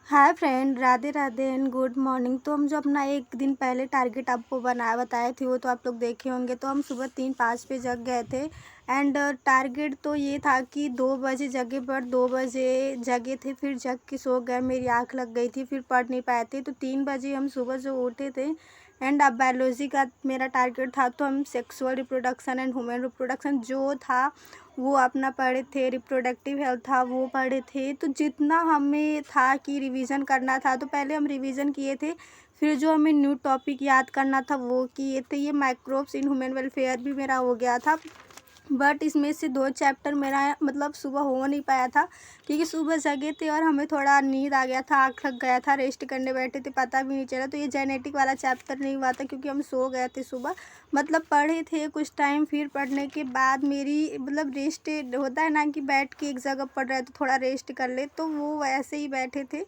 Hi friend, Radhe Radhe and good morning. तो हम जो अपना एक दिन पहले टारगेट आपको बताए थे वो तो आप लोग देखे होंगे। तो हम सुबह 3-5 पे जग गए थे एंड टारगेट तो ये था कि 2 बजे जगे, पर 2 बजे जगे थे, फिर जग के सो गए, मेरी आँख लग गई थी, फिर पढ़ नहीं पाए थे। तो 3 बजे हम सुबह जो उठे थे एंड अब बायोलॉजी का मेरा टारगेट था, तो हम sexual reproduction and human reproduction जो था वो अपना पढ़े थे, रिप्रोडक्टिव हेल्थ था वो पढ़े थे। तो जितना हमें था कि रिवीजन करना था तो पहले हम रिवीजन किए थे, फिर जो हमें न्यू टॉपिक याद करना था वो किए थे। ये माइक्रोब्स इन ह्यूमन वेलफेयर भी मेरा हो गया था, बट इसमें से 2 चैप्टर मेरा मतलब सुबह हो नहीं पाया था क्योंकि सुबह जगे थे और हमें थोड़ा नींद आ गया था, आँख लग गया था, रेस्ट करने बैठे थे, पता भी नहीं चला। तो ये जेनेटिक वाला चैप्टर नहीं हुआ था क्योंकि हम सो गए थे सुबह। मतलब पढ़े थे कुछ टाइम, फिर पढ़ने के बाद मेरी मतलब रेस्ट होता है ना कि बैठ के एक जगह पढ़ रहे तो थोड़ा रेस्ट कर ले, तो वो वैसे ही बैठे थे।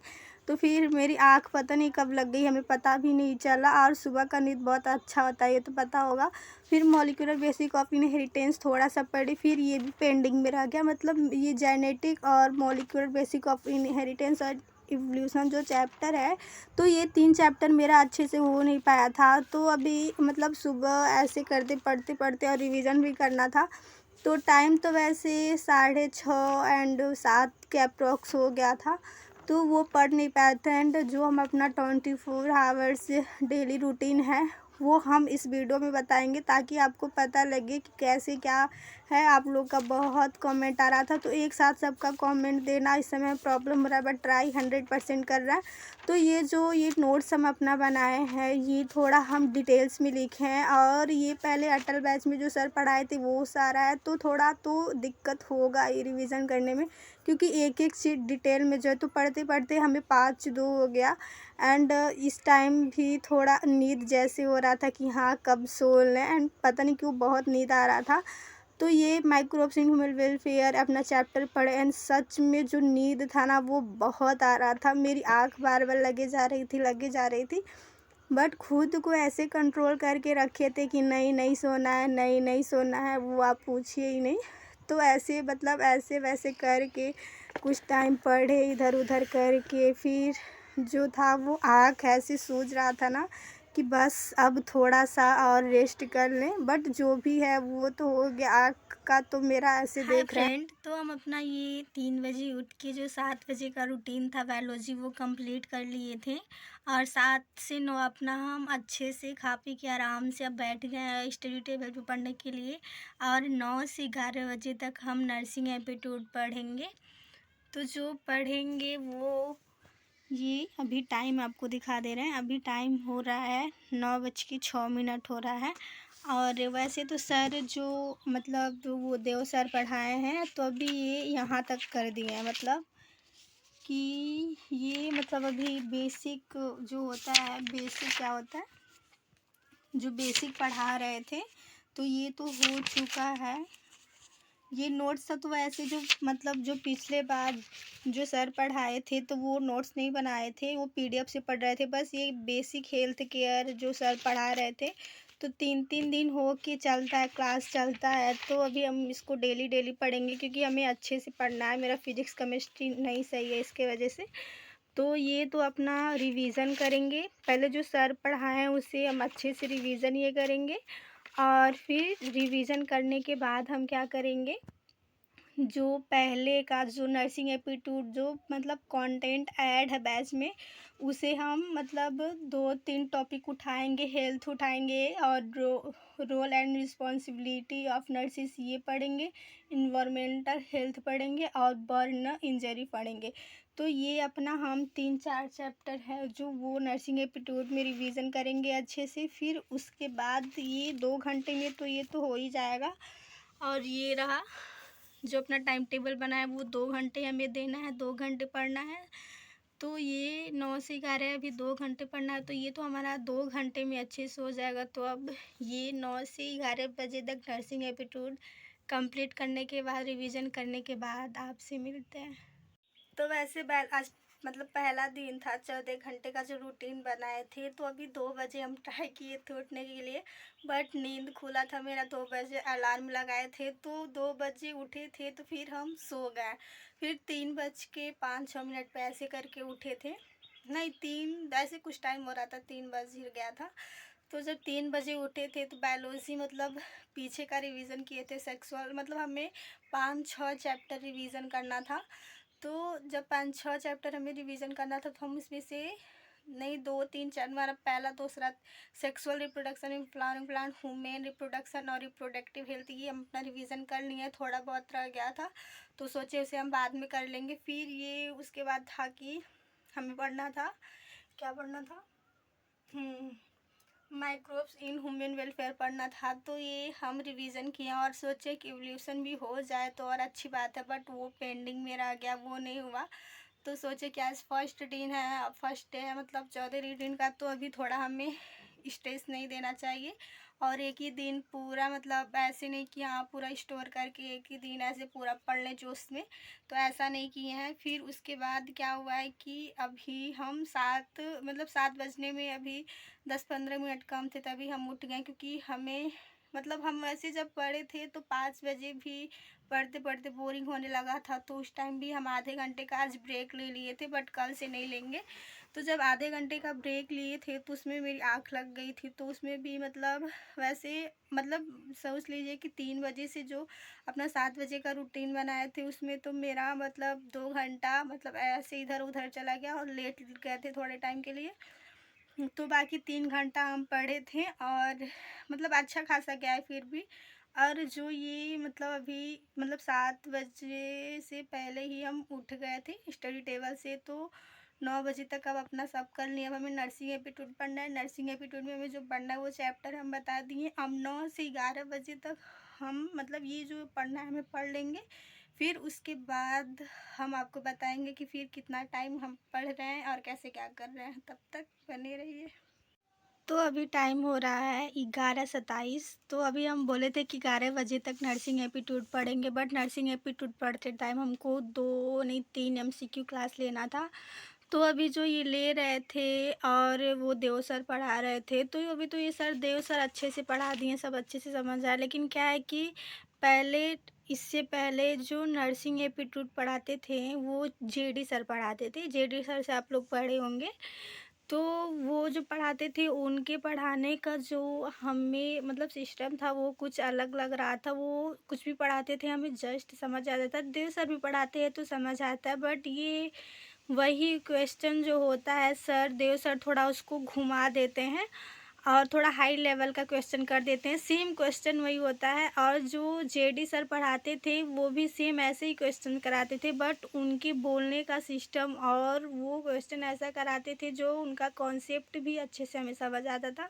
तो फिर मेरी आँख पता नहीं कब लग गई, हमें पता भी नहीं चला। और सुबह का नींद बहुत अच्छा होता है, ये तो पता होगा। फिर मॉलिक्यूलर बेसिक ऑफ इनहेरिटेंस थोड़ा सा पढ़ी, फिर ये भी पेंडिंग में रह गया। मतलब ये जेनेटिक और मॉलिक्यूलर बेसिक ऑफ इनहेरिटेंस और इवोल्यूशन जो चैप्टर है, तो ये 3 चैप्टर मेरा अच्छे से हो नहीं पाया था। तो अभी मतलब सुबह ऐसे करते पढ़ते पढ़ते और रिवीजन भी करना था, तो टाइम तो वैसे 6:30 एंड 7 के अप्रॉक्स हो गया था। तो वो पढ़ नहीं पाए थे एंड जो हम अपना 24 आवर्स डेली रूटीन है वो हम इस वीडियो में बताएंगे ताकि आपको पता लगे कि कैसे क्या है। आप लोग का बहुत कमेंट आ रहा था, तो एक साथ सबका कमेंट देना इस समय प्रॉब्लम हो रहा है, बट ट्राई 100% कर रहा है। तो ये नोट्स हम अपना बनाए हैं, ये थोड़ा हम डिटेल्स में लिखे हैं, और ये पहले अटल बैच में जो सर पढ़ाए थे वो सारा है। तो थोड़ा तो दिक्कत होगा ये रिवीजन करने में क्योंकि एक एक चीज़ डिटेल में जो है, तो पढ़ते पढ़ते हमें 5-2 हो गया। एंड इस टाइम भी थोड़ा नींद जैसे हो रहा था कि हाँ कब सो लें, एंड पता नहीं क्यों बहुत नींद आ रहा था। तो ये माइक्रोब्स इन ह्यूमन वेलफेयर अपना चैप्टर पढ़े एंड सच में जो नींद था ना वो बहुत आ रहा था, मेरी आँख बार बार लगे जा रही थी। बट खुद को ऐसे कंट्रोल करके रखे थे कि नहीं नहीं सोना है, नहीं नहीं सोना है, वो आप पूछिए ही नहीं। तो ऐसे मतलब ऐसे वैसे करके कुछ टाइम पढ़े, इधर उधर करके फिर जो था वो आँख ऐसे सूज रहा था ना कि बस अब थोड़ा सा और रेस्ट कर लें। बट जो भी है वो तो हो गया, आँख का तो मेरा ऐसे हाय देख रहा है। फ्रेंड, तो हम अपना ये 3 बजे उठ के जो 7 बजे का रूटीन था बायोलॉजी वो कंप्लीट कर लिए थे। और 7 से 9 अपना हम अच्छे से खा पी के आराम से अब बैठ गए हैं स्टडी टेबल पे पढ़ने के लिए। और 9 से 11 बजे तक हम नर्सिंग एप्टीट्यूड पढ़ेंगे। तो जो पढ़ेंगे वो ये अभी टाइम आपको दिखा दे रहे हैं। अभी टाइम हो रहा है 9:06 हो रहा है। और वैसे तो सर जो मतलब वो देव सर पढ़ाए हैं तो अभी ये यहाँ तक कर दिए हैं, मतलब कि ये मतलब अभी बेसिक जो होता है, बेसिक क्या होता है, जो बेसिक पढ़ा रहे थे तो ये तो हो चुका है। ये नोट्स था तो वैसे जो मतलब जो पिछले बार जो सर पढ़ाए थे तो वो नोट्स नहीं बनाए थे, वो पीडीएफ से पढ़ रहे थे। बस ये बेसिक हेल्थ केयर जो सर पढ़ा रहे थे तो 3-3 दिन हो के चलता है, क्लास चलता है। तो अभी हम इसको डेली डेली पढ़ेंगे क्योंकि हमें अच्छे से पढ़ना है। मेरा फिजिक्स केमिस्ट्री नहीं सही है इसके वजह से। तो ये तो अपना रिवीज़न करेंगे, पहले जो सर पढ़ाए हैं उसे हम अच्छे से रिवीज़न ये करेंगे। और फिर रिवीज़न करने के बाद हम क्या करेंगे, जो पहले का जो नर्सिंग एप्टीट्यूड जो मतलब कंटेंट ऐड है बैच में उसे हम मतलब 2-3 टॉपिक उठाएंगे, हेल्थ उठाएंगे और role and responsibility of nurses ये पढ़ेंगे, इन्वायरमेंटल हेल्थ पढ़ेंगे और बर्न इंजरी पढ़ेंगे। तो ये अपना हम 3-4 चैप्टर है जो वो नर्सिंग एप्टीट्यूड में रिवीजन करेंगे अच्छे से। फिर उसके बाद ये 2 घंटे में तो ये तो हो ही जाएगा। और ये रहा जो अपना टाइम टेबल बना है वो 2 घंटे हमें देना है, 2 घंटे पढ़ना है। तो ये 9 से 11 अभी 2 घंटे पढ़ना है, तो ये तो हमारा 2 घंटे में अच्छे से हो जाएगा। तो अब ये 9 से 11 बजे तक नर्सिंग एप्टीट्यूड कंप्लीट करने के बाद, रिवीजन करने के बाद आपसे मिलते हैं। तो वैसे आज मतलब पहला दिन था, 14 घंटे का जो रूटीन बनाए थे, तो अभी 2 बजे हम ट्राई किए थे उठने के लिए, बट नींद खुला था मेरा। 2 बजे अलार्म लगाए थे, तो 2 बजे उठे थे, तो फिर हम सो गए। फिर 3 बज के 5-6 मिनट पे ऐसे करके उठे थे, नहीं 3 ऐसे कुछ टाइम हो रहा था, 3 बज ही गया था। तो जब 3 बजे उठे थे, तो बायोलॉजी मतलब पीछे का रिवीजन किए थे, सेक्सुअल मतलब हमें 5-6 चैप्टर रिवीजन करना था। तो जब 5-6 चैप्टर हमें रिवीजन करना था, तो हम उसमें से नहीं 2-3 हमारा पहला दूसरा sexual reproduction, implant plant human reproduction और रिप्रोडक्टिव हेल्थ, ये हम अपना रिवीजन कर लिए। थोड़ा बहुत रह गया था, तो सोचे उसे हम बाद में कर लेंगे। फिर ये उसके बाद था कि हमें पढ़ना था, क्या पढ़ना था, माइक्रोब्स इन ह्यूमन वेलफेयर पढ़ना था। तो ये हम रिवीजन किए और सोचे कि एवोल्यूशन भी हो जाए तो और अच्छी बात है, बट वो पेंडिंग में रह गया, वो नहीं हुआ। तो सोचे कि आज फर्स्ट दिन है, फर्स्ट डे है मतलब 14 दिन का, तो अभी थोड़ा हमें स्ट्रेस नहीं देना चाहिए और एक ही दिन पूरा मतलब ऐसे नहीं कि हाँ पूरा स्टोर करके एक ही दिन ऐसे पूरा पढ़ लें जोश में, तो ऐसा नहीं किए हैं। फिर उसके बाद क्या हुआ है कि अभी हम 7 बजने में अभी 10-15 मिनट कम थे, तभी हम उठ गए, क्योंकि हमें मतलब हम वैसे जब पढ़े थे तो 5 बजे भी पढ़ते पढ़ते बोरिंग होने लगा था, तो उस टाइम भी हम आधे घंटे का आज ब्रेक ले लिए थे, बट कल से नहीं लेंगे। तो जब आधे घंटे का ब्रेक लिए थे, तो उसमें मेरी आँख लग गई थी, तो उसमें भी मतलब वैसे मतलब सोच लीजिए कि 3 बजे से जो अपना 7 बजे का रूटीन बनाए थे, उसमें तो मेरा मतलब 2 घंटा मतलब ऐसे इधर उधर चला गया और लेट गए थे थोड़े टाइम के लिए। तो बाकी 3 घंटा हम पढ़े थे और मतलब अच्छा खासा गया है फिर भी। और जो ये मतलब अभी मतलब 7 बजे से पहले ही हम उठ गए थे स्टडी टेबल से, तो 9 बजे तक अब अपना सब कर लिया। अब हमें नर्सिंग एप्टीट्यूड पढ़ना है, नर्सिंग एप्टीट्यूड में हमें जो पढ़ना है वो चैप्टर हम बता दिए। अब 9 से 11 बजे तक हम मतलब ये जो पढ़ना है हमें पढ़ लेंगे। फिर उसके बाद हम आपको बताएंगे कि फिर कितना टाइम हम पढ़ रहे हैं और कैसे क्या कर रहे हैं। तब तक बने रहिए। तो अभी टाइम हो रहा है 11:27। तो अभी हम बोले थे कि 11 बजे तक नर्सिंग एप्टीट्यूड पढ़ेंगे, बट नर्सिंग एप्टीट्यूड पढ़ते टाइम हमको 2 नहीं 3 MCQ क्लास लेना था। तो अभी जो ये ले रहे थे और वो देव सर पढ़ा रहे थे, तो अभी तो ये सर देव सर अच्छे से पढ़ा दिए, सब अच्छे से समझ आया। लेकिन क्या है कि पहले इससे पहले जो नर्सिंग एप्टीट्यूड पढ़ाते थे वो जेडी सर पढ़ाते थे। जेडी सर से आप लोग पढ़े होंगे। तो वो जो पढ़ाते थे उनके पढ़ाने का जो हमें मतलब सिस्टम था वो कुछ अलग लग रहा था। वो कुछ भी पढ़ाते थे हमें जस्ट समझ आ जाता। देव सर भी पढ़ाते हैं तो समझ आता है, बट ये वही क्वेश्चन जो होता है सर देव सर थोड़ा उसको घुमा देते हैं और थोड़ा हाई लेवल का क्वेश्चन कर देते हैं। सेम क्वेश्चन वही होता है और जो जेडी सर पढ़ाते थे वो भी सेम ऐसे ही क्वेश्चन कराते थे, बट उनके बोलने का सिस्टम और वो क्वेश्चन ऐसा कराते थे जो उनका कॉन्सेप्ट भी अच्छे से हमें समझ आता था।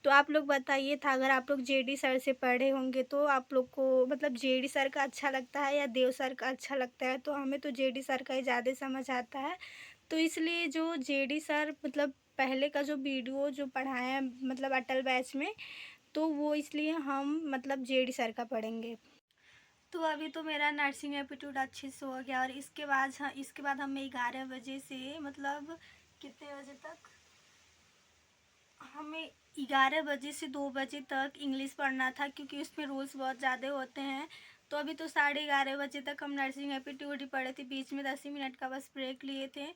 तो आप लोग बताइए था, अगर आप लोग जेडी सर से पढ़े होंगे तो आप लोग को मतलब जेडी सर का अच्छा लगता है या देव सर का अच्छा लगता है? तो हमें तो जेडी सर का ही ज़्यादा समझ आता है। तो इसलिए जो जेडी सर मतलब पहले का जो वीडियो जो पढ़ाए हैं मतलब अटल बैच में, तो वो इसलिए हम मतलब जेडी सर का पढ़ेंगे। तो अभी तो मेरा नर्सिंग एप्टीट्यूड अच्छे से हो गया और इसके बाद हमें 11 बजे से मतलब कितने बजे तक, हमें 11 बजे से 2 बजे तक इंग्लिश पढ़ना था, क्योंकि उसमें रूल्स बहुत ज़्यादा होते हैं। तो अभी तो 11:30 बजे तक हम नर्सिंग एप्टीट्यूड ही पढ़े थे, बीच में 10 ही मिनट का बस ब्रेक लिए थे।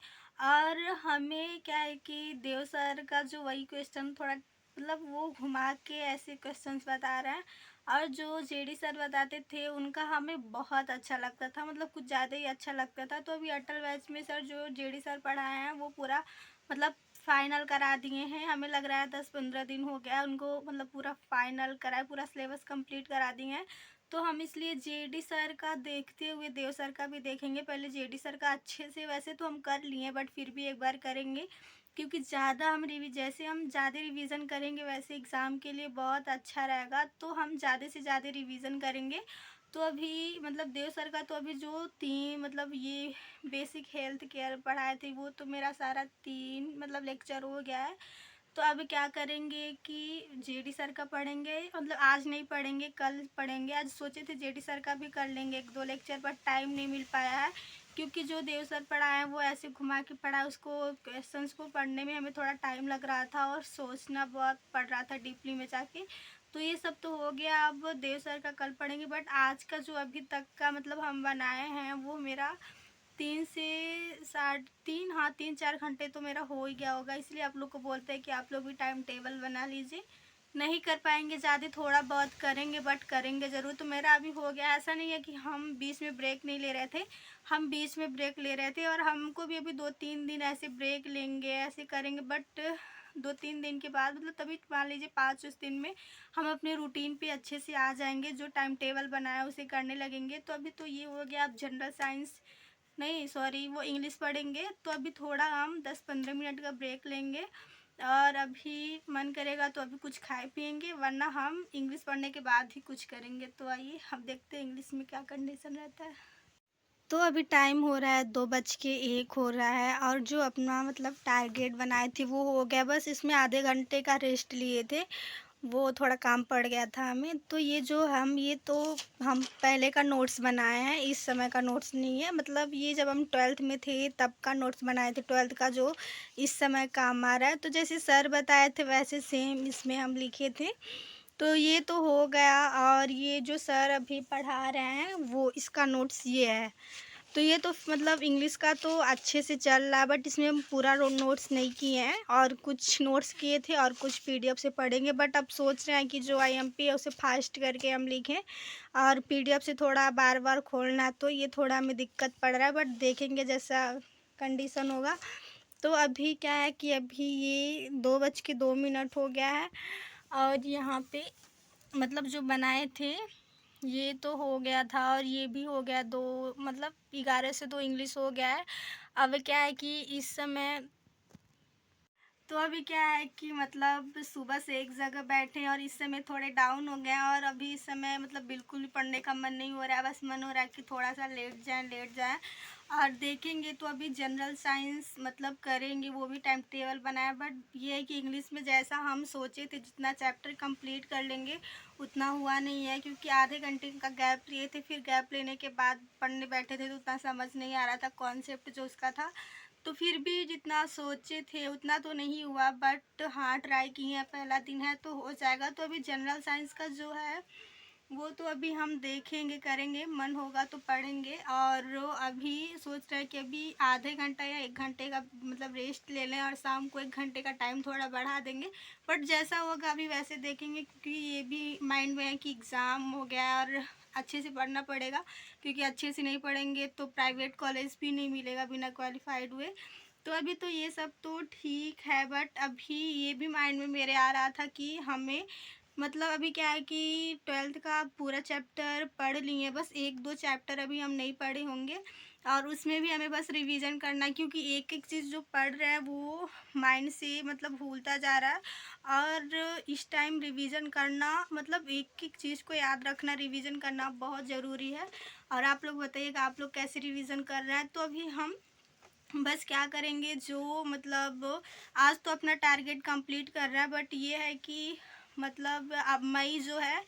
और हमें क्या है कि देव सर का जो वही क्वेश्चन थोड़ा मतलब वो घुमा के ऐसे क्वेश्चंस बता रहे हैं, और जो जेडी सर बताते थे उनका हमें बहुत अच्छा लगता था, मतलब कुछ ज़्यादा ही अच्छा लगता था। तो अभी अटल बैच में सर जो जेडी सर पढ़ाए हैं वो पूरा मतलब फाइनल करा दिए हैं। हमें लग रहा है 10-15 दिन हो गया उनको मतलब पूरा फाइनल कराए, पूरा सिलेबस कंप्लीट करा दिए हैं। तो हम इसलिए जेडी सर का देखते हुए देव सर का भी देखेंगे। पहले जेडी सर का अच्छे से वैसे तो हम कर लिए, बट फिर भी एक बार करेंगे, क्योंकि ज़्यादा हम जैसे हम ज़्यादा रिवीजन करेंगे वैसे एग्ज़ाम के लिए बहुत अच्छा रहेगा। तो हम ज़्यादा से ज़्यादा रिवीजन करेंगे। तो अभी मतलब देव सर का तो अभी जो 3 मतलब ये बेसिक हेल्थ केयर पढ़ाए थे वो तो मेरा सारा 3 मतलब लेक्चर हो गया है। तो अब क्या करेंगे कि जेडी सर का पढ़ेंगे, मतलब आज नहीं पढ़ेंगे कल पढ़ेंगे। आज सोचे थे जेडी सर का भी कर लेंगे 1-2 लेक्चर, पर टाइम नहीं मिल पाया है, क्योंकि जो देव सर पढ़ाए हैं वो ऐसे घुमा के पढ़ा, उसको क्वेश्चंस को पढ़ने में हमें थोड़ा टाइम लग रहा था और सोचना बहुत पड़ रहा था डीपली में जाके। तो ये सब तो हो गया, अब देव सर का कल पढ़ेंगे। बट आज का जो अभी तक का मतलब हम बनाए हैं वो मेरा 3 से साढ़े 3, हाँ 3-4 घंटे तो मेरा हो ही गया होगा। इसलिए आप लोग को बोलते हैं कि आप लोग भी टाइम टेबल बना लीजिए। नहीं कर पाएंगे ज़्यादा, थोड़ा बहुत करेंगे बट करेंगे ज़रूर। तो मेरा अभी हो गया, ऐसा नहीं है कि हम बीच में ब्रेक नहीं ले रहे थे, हम बीच में ब्रेक ले रहे थे और हमको भी अभी 2-3 दिन ऐसे ब्रेक लेंगे, ऐसे करेंगे। बट 2-3 दिन के बाद मतलब तभी मान लीजिए 5 उस दिन में हम अपने रूटीन पे अच्छे से आ जाएंगे, जो टाइम टेबल बनाया उसे करने लगेंगे। तो अभी तो ये हो गया, अब जनरल साइंस नहीं सॉरी वो इंग्लिश पढ़ेंगे। तो अभी थोड़ा हम 10-15 मिनट का ब्रेक लेंगे और अभी मन करेगा तो अभी कुछ खाए पिएंगे, वरना हम इंग्लिश पढ़ने के बाद ही कुछ करेंगे। तो आइए हम देखते हैं इंग्लिश में क्या कंडीशन रहता है। तो अभी टाइम हो रहा है 2:01 हो रहा है और जो अपना मतलब टारगेट बनाए थे वो हो गया। बस इसमें आधे घंटे का रेस्ट लिए थे, वो थोड़ा काम पड़ गया था हमें। तो ये तो हम पहले का नोट्स बनाए हैं, इस समय का नोट्स नहीं है। मतलब ये जब हम 12th में थे तब का नोट्स बनाए थे, 12th का जो इस समय काम आ रहा है। तो जैसे सर बताए थे वैसे सेम इसमें हम लिखे थे। तो ये तो हो गया और ये जो सर अभी पढ़ा रहे हैं वो इसका नोट्स ये है। तो ये तो मतलब इंग्लिश का तो अच्छे से चल रहा है, बट इसमें हम पूरा नोट्स नहीं किए हैं और कुछ नोट्स किए थे और कुछ पीडीएफ से पढ़ेंगे। बट अब सोच रहे हैं कि जो आईएमपी है उसे फास्ट करके हम लिखें और पीडीएफ से थोड़ा बार बार खोलना है। तो ये थोड़ा हमें दिक्कत पड़ रहा है, बट देखेंगे जैसा कंडीशन होगा। तो अभी क्या है कि अभी ये 2:02 हो गया है और यहाँ पे मतलब जो बनाए थे ये तो हो गया था और ये भी हो गया। 2 मतलब 11 से 2 इंग्लिश हो गया है। अब क्या है कि इस समय तो अभी क्या है कि मतलब सुबह से एक जगह बैठे और इस समय थोड़े डाउन हो गए और अभी इस समय मतलब बिल्कुल भी पढ़ने का मन नहीं हो रहा है। बस मन हो रहा है कि थोड़ा सा लेट जाएं और देखेंगे। तो अभी जनरल साइंस मतलब करेंगे, वो भी टाइम टेबल बनाया। बट ये है कि इंग्लिश में जैसा हम सोचे थे जितना चैप्टर कंप्लीट कर लेंगे उतना हुआ नहीं है, क्योंकि आधे घंटे का गैप लिए थे। फिर गैप लेने के बाद पढ़ने बैठे थे तो उतना समझ नहीं आ रहा था कॉन्सेप्ट जो उसका था। तो फिर भी जितना सोचे थे उतना तो नहीं हुआ, बट हाँ ट्राई किए हैं, पहला दिन है तो हो जाएगा। तो अभी जनरल साइंस का जो है वो तो अभी हम देखेंगे, करेंगे, मन होगा तो पढ़ेंगे। और अभी सोच रहे हैं कि अभी आधे घंटा या 1 घंटे का मतलब रेस्ट ले लें और शाम को 1 घंटे का टाइम थोड़ा बढ़ा देंगे। बट जैसा होगा अभी वैसे देखेंगे, क्योंकि ये भी माइंड में है कि एग्ज़ाम हो गया है और अच्छे से पढ़ना पड़ेगा, क्योंकि अच्छे से नहीं पढ़ेंगे तो प्राइवेट कॉलेज भी नहीं मिलेगा बिना क्वालिफाइड हुए। तो अभी तो ये सब तो ठीक है, बट अभी ये भी माइंड में मेरे आ रहा था कि हमें मतलब अभी क्या है कि 12th का पूरा चैप्टर पढ़ लिए, बस 1-2 चैप्टर अभी हम नहीं पढ़े होंगे और उसमें भी हमें बस रिवीजन करना है, क्योंकि एक-एक चीज़ जो पढ़ रहे हैं वो माइंड से मतलब भूलता जा रहा है। और इस टाइम रिवीजन करना मतलब एक-एक चीज़ को याद रखना, रिवीजन करना बहुत ज़रूरी है। और आप लोग बताइएगा आप लोग कैसे रिवीजन कर रहे हैं। तो अभी हम बस क्या करेंगे, जो मतलब आज तो अपना टारगेट कंप्लीट कर रहा है, बट ये है कि मतलब अब मई जो है,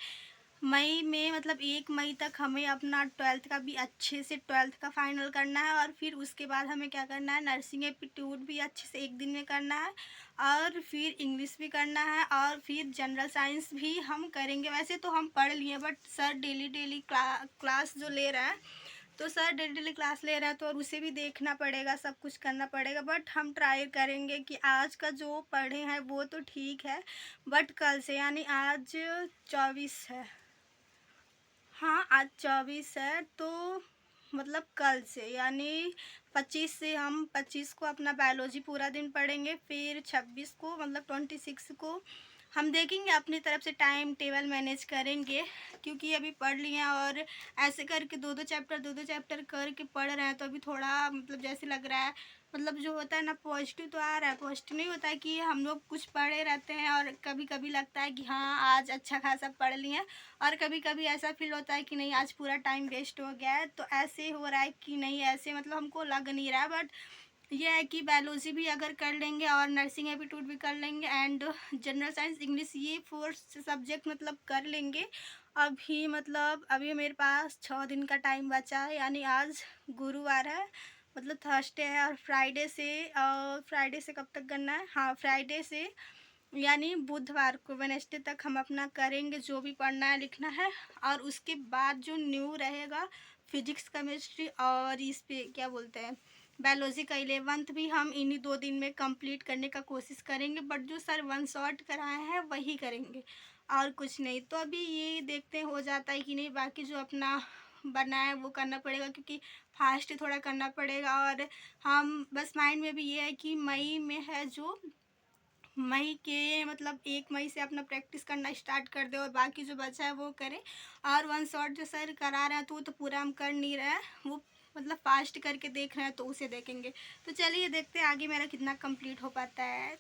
मई में मतलब 1 मई तक हमें अपना 12th का भी अच्छे से 12th का फाइनल करना है। और फिर उसके बाद हमें क्या करना है, नर्सिंग एप्टीट्यूड भी अच्छे से 1 दिन में करना है और फिर इंग्लिश भी करना है और फिर जनरल साइंस भी हम करेंगे। वैसे तो हम पढ़ लिए, बट सर डेली क्लास जो ले रहा है, तो सर डेली क्लास ले रहा है तो और उसे भी देखना पड़ेगा, सब कुछ करना पड़ेगा। बट हम ट्राई करेंगे कि आज का जो पढ़े हैं वो तो ठीक है, बट कल से यानी आज 24 है, हाँ आज 24 है, तो मतलब कल से यानी 25 से हम 25 को अपना बायोलॉजी पूरा दिन पढ़ेंगे। फिर 26 को मतलब 26 को हम देखेंगे, अपनी तरफ से टाइम टेबल मैनेज करेंगे, क्योंकि अभी पढ़ लिए हैं और ऐसे करके 2-2 चैप्टर करके पढ़ रहे हैं। तो अभी थोड़ा मतलब जैसे लग रहा है, मतलब जो होता है ना पॉजिटिव तो आ रहा है। पॉजिटिव नहीं होता है कि हम लोग कुछ पढ़े रहते हैं और कभी कभी लगता है कि हाँ आज अच्छा खासा पढ़ लिए हैं, और कभी कभी ऐसा फील होता है कि नहीं आज पूरा टाइम वेस्ट हो गया है। तो ऐसे हो रहा है कि नहीं, ऐसे मतलब हमको लग नहीं रहा है, बट ये है कि बायोलॉजी भी अगर कर लेंगे और नर्सिंग एप्टीट्यूड भी कर लेंगे एंड जनरल साइंस इंग्लिश ये 4 सब्जेक्ट मतलब कर लेंगे। अभी मतलब अभी मेरे पास 6 दिन का टाइम बचा है, यानी आज गुरुवार है, मतलब थर्सडे है, और फ्राइडे से कब तक करना है, हाँ फ्राइडे से यानी बुधवार को वेडनेसडे तक हम अपना करेंगे जो भी पढ़ना है लिखना है। और उसके बाद जो न्यू रहेगा फिजिक्स केमिस्ट्री और इस पे क्या बोलते हैं बायोलॉजी का 11th भी हम इन्हीं 2 दिन में कंप्लीट करने का कोशिश करेंगे, बट जो सर वन शॉट कराए हैं वही करेंगे और कुछ नहीं। तो अभी ये देखते हैं हो जाता है कि नहीं, बाकी जो अपना बना है वो करना पड़ेगा क्योंकि फास्ट थोड़ा करना पड़ेगा। और हम बस माइंड में भी ये है कि मई में है जो मई के मतलब 1 मई से अपना प्रैक्टिस करना स्टार्ट कर दे और बाकी जो बचा है वो करें। और वन शॉट जो सर करा रहे हैं तो वो तो पूरा हम कर नहीं रहे हैं, वो मतलब फास्ट करके देख रहे हैं तो उसे देखेंगे। तो चलिए देखते हैं आगे मेरा कितना कंप्लीट हो पाता है।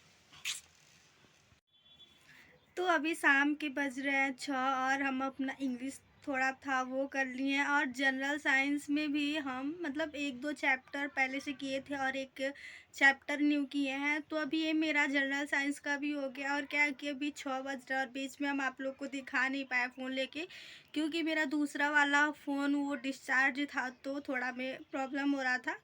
तो अभी शाम के बज रहे हैं 6 और हम अपना इंग्लिश थोड़ा था वो कर लिए हैं। और जनरल साइंस में भी हम मतलब 1-2 चैप्टर पहले से किए थे और एक चैप्टर न्यू किए हैं। तो अभी ये मेरा जनरल साइंस का भी हो गया। और क्या है कि अभी 6 बज रहा है और बीच में हम आप लोग को दिखा नहीं पाए फ़ोन लेके, क्योंकि मेरा दूसरा वाला फ़ोन वो डिस्चार्ज था तो थोड़ा में प्रॉब्लम हो रहा था।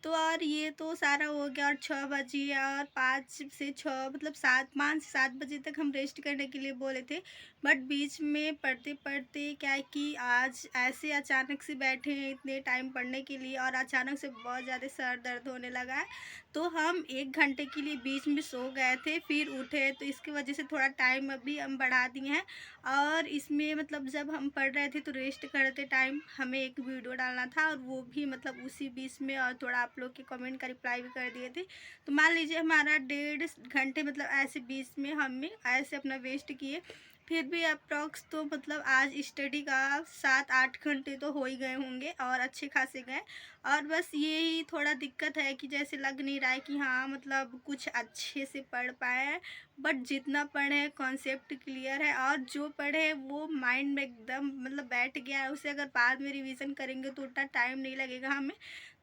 तो और ये तो सारा हो गया और 6 बजे और 5 से 6 मतलब 5 से 7 बजे तक हम रेस्ट करने के लिए बोले थे। बट बीच में पढ़ते पढ़ते क्या है कि आज ऐसे अचानक से बैठे हैं इतने टाइम पढ़ने के लिए और अचानक से बहुत ज़्यादा सर दर्द होने लगा है। तो हम 1 घंटे के लिए बीच में सो गए थे फिर उठे, तो इसकी वजह से थोड़ा टाइम अभी हम बढ़ा दिए हैं। और इसमें मतलब जब हम पढ़ रहे थे तो रेस्ट करते टाइम हमें एक वीडियो डालना था और वो भी मतलब उसी बीच में, और थोड़ा आप लोग के कमेंट का रिप्लाई भी कर दिए थे। तो मान लीजिए हमारा 1.5 घंटे मतलब ऐसे बीच में हमें ऐसे अपना वेस्ट किए। फिर भी अप्रॉक्स तो मतलब आज स्टडी का 7-8 घंटे तो हो ही गए होंगे और अच्छे खासे गए। और बस यही थोड़ा दिक्कत है कि जैसे लग नहीं रहा है कि हाँ मतलब कुछ अच्छे से पढ़ पाए हैं। बट जितना पढ़े कॉन्सेप्ट क्लियर है और जो पढ़े वो माइंड में एकदम मतलब बैठ गया है, उसे अगर बाद में रिवीजन करेंगे तो उतना टाइम नहीं लगेगा हमें।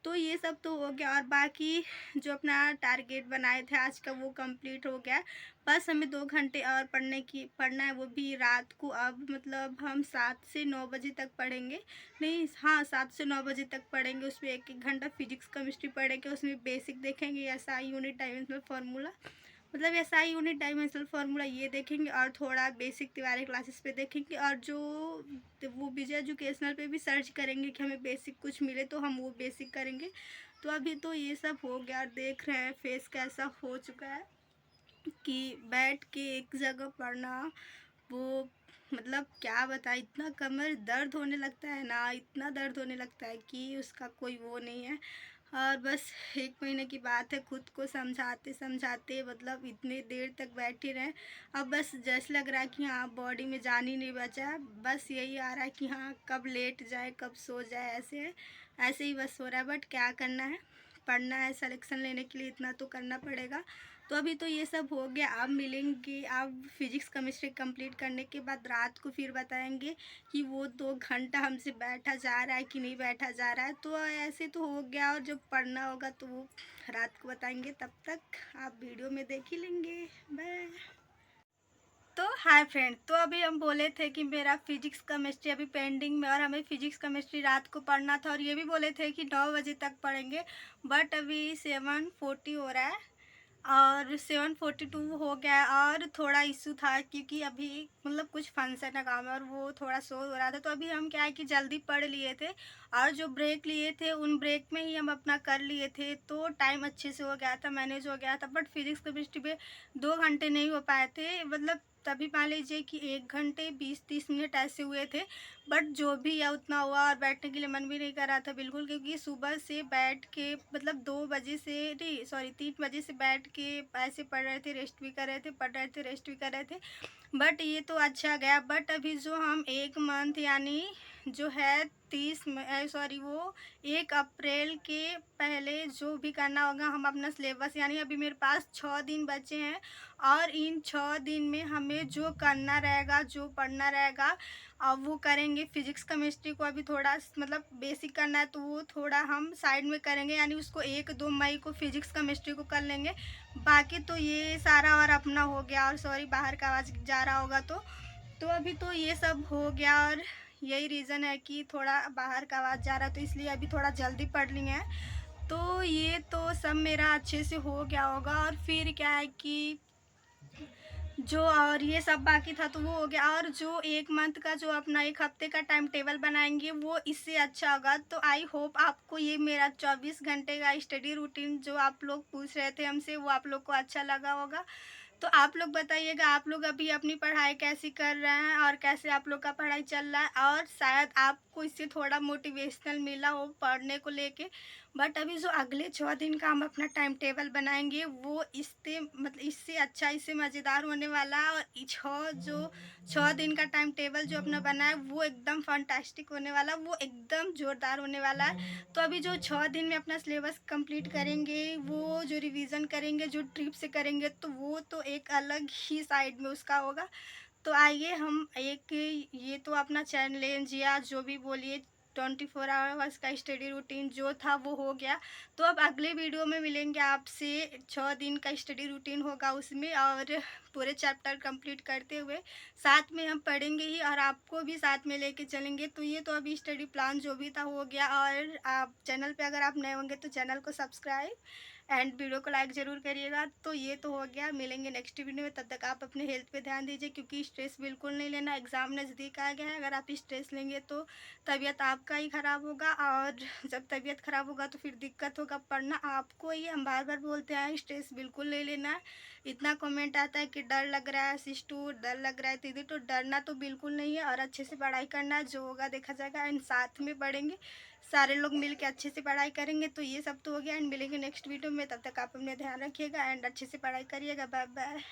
तो ये सब तो हो गया और बाकी जो अपना टारगेट बनाए थे आज का वो कंप्लीट हो गया। बस हमें 2 घंटे और पढ़ना है, वो भी रात को। अब मतलब हम 7 से 9 बजे तक पढ़ेंगे, नहीं हाँ 7 से 9 बजे तक पढ़ेंगे। उसमें 1-1 घंटा फिजिक्स केमिस्ट्री पढ़ेंगे, उसमें बेसिक देखेंगे एसआई यूनिट डायमेंशनल फार्मूला, मतलब एसआई यूनिट डायमेंशनल फार्मूला ये देखेंगे और थोड़ा बेसिक तिवारी क्लासेस पे देखेंगे। और जो वो विजय एजुकेशनल पे भी सर्च करेंगे कि हमें बेसिक कुछ मिले तो हम वो बेसिक करेंगे। तो अभी तो ये सब हो गया और देख रहे हैं फेस कैसा हो चुका है कि बैठ के एक जगह पढ़ना वो मतलब क्या बताए, इतना कमर दर्द होने लगता है ना, इतना दर्द होने लगता है कि उसका कोई वो नहीं है। और बस 1 महीने की बात है, खुद को समझाते समझाते मतलब इतने देर तक बैठे रहें। अब बस जैसे लग रहा है कि हाँ बॉडी में जान ही नहीं बचा है, बस यही आ रहा है कि हाँ कब लेट जाए कब सो जाए, ऐसे ही बस हो रहा है। बट क्या करना है, पढ़ना है, सिलेक्शन लेने के लिए इतना तो करना पड़ेगा। तो अभी तो ये सब हो गया, अब मिलेंगे। अब फिजिक्स केमिस्ट्री कंप्लीट करने के बाद रात को फिर बताएंगे कि वो 2 घंटा हमसे बैठा जा रहा है कि नहीं बैठा जा रहा है। तो ऐसे तो हो गया, और जब पढ़ना होगा तो वो रात को बताएंगे। तब तक आप वीडियो में देख ही लेंगे। बाय। तो हाय फ्रेंड, तो अभी हम बोले थे कि मेरा फिजिक्स केमिस्ट्री अभी पेंडिंग में, और हमें फिजिक्स केमिस्ट्री रात को पढ़ना था और ये भी बोले थे कि 9 बजे तक पढ़ेंगे। बट अभी 7:40 हो रहा है और 7:42 हो गया। और थोड़ा इशू था क्योंकि अभी मतलब कुछ फंक्शन है काम है और वो थोड़ा शोर हो रहा था। तो अभी हम क्या है कि जल्दी पढ़ लिए थे और जो ब्रेक लिए थे उन ब्रेक में ही हम अपना कर लिए थे, तो टाइम अच्छे से हो गया था, मैनेज हो गया था। बट फिजिक्स केमिस्ट्री पे 2 घंटे नहीं हो पाए थे, मतलब तभी मान लीजिए कि 1 घंटे 20-30 मिनट ऐसे हुए थे। बट जो भी है उतना हुआ और बैठने के लिए मन भी नहीं कर रहा था बिल्कुल, क्योंकि सुबह से बैठ के मतलब 2 बजे से नहीं सॉरी 3 बजे से बैठ के ऐसे पढ़ रहे थे, रेस्ट भी कर रहे थे, पढ़ रहे थे, रेस्ट भी कर रहे थे। बट ये तो अच्छा गया। बट अभी जो हम 1 मंथ यानी जो है 1 अप्रैल के पहले जो भी करना होगा हम अपना सिलेबस, यानी अभी मेरे पास 6 दिन बचे हैं और इन 6 दिन में हमें जो करना रहेगा, जो पढ़ना रहेगा वो करेंगे। फिज़िक्स केमिस्ट्री को अभी थोड़ा मतलब बेसिक करना है तो वो थोड़ा हम साइड में करेंगे, यानी उसको 1-2 मई को फिज़िक्स केमिस्ट्री को कर लेंगे। बाकी तो ये सारा और अपना हो गया। और सॉरी बाहर का आवाज़ जा रहा होगा तो अभी तो ये सब हो गया। और यही रीज़न है कि थोड़ा बाहर का आवाज़ जा रहा है तो इसलिए अभी थोड़ा जल्दी पढ़ लिए हैं। तो ये तो सब मेरा अच्छे से हो गया होगा। और फिर क्या है कि जो और ये सब बाकी था तो वो हो गया। और जो 1 मंथ का जो अपना 1 हफ्ते का टाइम टेबल बनाएंगे वो इससे अच्छा होगा। तो आई होप आपको ये मेरा 24 घंटे का स्टडी रूटीन जो आप लोग पूछ रहे थे हमसे वो आप लोग को अच्छा लगा होगा। तो आप लोग बताइएगा आप लोग अभी अपनी पढ़ाई कैसी कर रहे हैं और कैसे आप लोग का पढ़ाई चल रहा है, और शायद आपको इससे थोड़ा मोटिवेशनल मिला हो पढ़ने को लेके। बट अभी जो अगले 6 दिन का हम अपना टाइम टेबल बनाएंगे वो इससे मतलब इससे अच्छा, इससे मज़ेदार होने वाला है। और 6 दिन का टाइम टेबल जो अपना बना है वो एकदम फंटास्टिक होने वाला है, वो एकदम ज़ोरदार होने वाला है। तो अभी जो 6 दिन में अपना सिलेबस कंप्लीट करेंगे, वो जो रिवीजन करेंगे, जो ट्रिप से करेंगे, तो वो तो एक अलग ही साइड में उसका होगा। तो आइए हम एक ये तो अपना चैलेंज या जो भी बोलिए 24 आवर्स का स्टडी रूटीन जो था वो हो गया। तो अब अगले वीडियो में मिलेंगे आपसे। 6 दिन का स्टडी रूटीन होगा उसमें, और पूरे चैप्टर कंप्लीट करते हुए साथ में हम पढ़ेंगे ही और आपको भी साथ में लेके चलेंगे। तो ये तो अभी स्टडी प्लान जो भी था हो गया। और आप चैनल पे अगर आप नए होंगे तो चैनल को सब्सक्राइब एंड वीडियो को लाइक ज़रूर करिएगा। तो ये तो हो गया, मिलेंगे नेक्स्ट वीडियो में। तब तक आप अपने हेल्थ पे ध्यान दीजिए क्योंकि स्ट्रेस बिल्कुल नहीं लेना। एग्ज़ाम नज़दीक आ गया है, अगर आप स्ट्रेस लेंगे तो तबीयत आपका ही ख़राब होगा, और जब तबीयत ख़राब होगा तो फिर दिक्कत होगा पढ़ना आपको ही। हम बार बार बोलते हैं स्ट्रेस बिल्कुल नहीं लेना है। इतना कमेंट आता है कि डर लग रहा है सिस्टू, डर लग रहा है दीदी, तो डरना तो बिल्कुल नहीं है और अच्छे से पढ़ाई करना है। जो होगा देखा जाएगा। एंड साथ में पढ़ेंगे, सारे लोग मिल के अच्छे से पढ़ाई करेंगे। तो ये सब तो हो गया। एंड मिलेंगे नेक्स्ट वीडियो में, तब तक आप अपने ध्यान रखिएगा एंड अच्छे से पढ़ाई करिएगा। Bye bye.